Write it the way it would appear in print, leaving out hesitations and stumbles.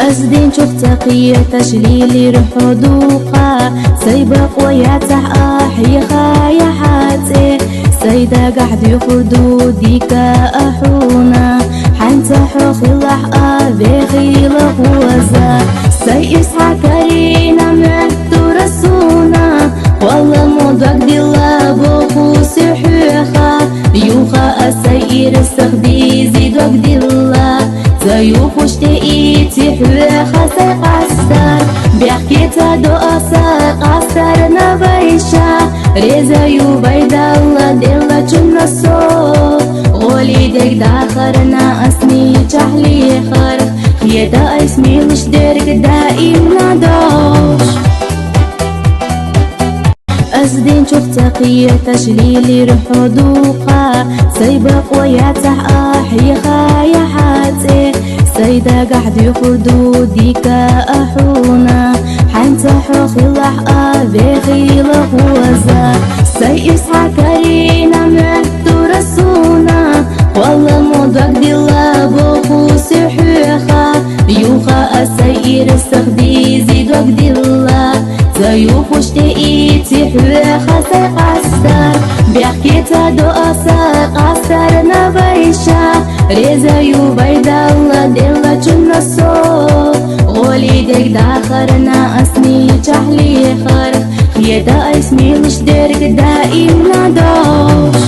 أزدين شوف تقية تشليلي رحدوقة سيبق وياتح أحيخا يا حاتي سيدا قحد يخدوديك أحونا حنتحو خلح أبيخي لغوزا سيسحا كرينا مهتو رسونا والله مضاق دي الله سحيخا يوخا السير استخدي زيدوك دي الله زيوفوش تقيتي حويخا سيقصر بيحكي تدو أساقصر نبايشا ريزا يوبيد الله ديلا جنة سو غولي ديك داخرنا أسمي جحلي خرق خيدا اسمي لش ديرك دائم نادوش أزدين شوف تقية تشليلي رحدوقة سيبق وياتح أحيخا يا حاتي سيدا قحد يخدوديك أحونا حنتحو خلح أبيخي لغوزا سيسحا كرينا مهتو رسونا والله مضاق دي الله سحيخا يوخا السير استخدي زيدوك دي الله زيوفوش تقيتي حويخا سيقصر بيحكي تدو أساقصر نبايشا ريزا يوبيد الله ديلا جنة سو غولي ديك داخرنا أسمي جحلي خرق خيدا اسمي لش ديرك دائم نادوش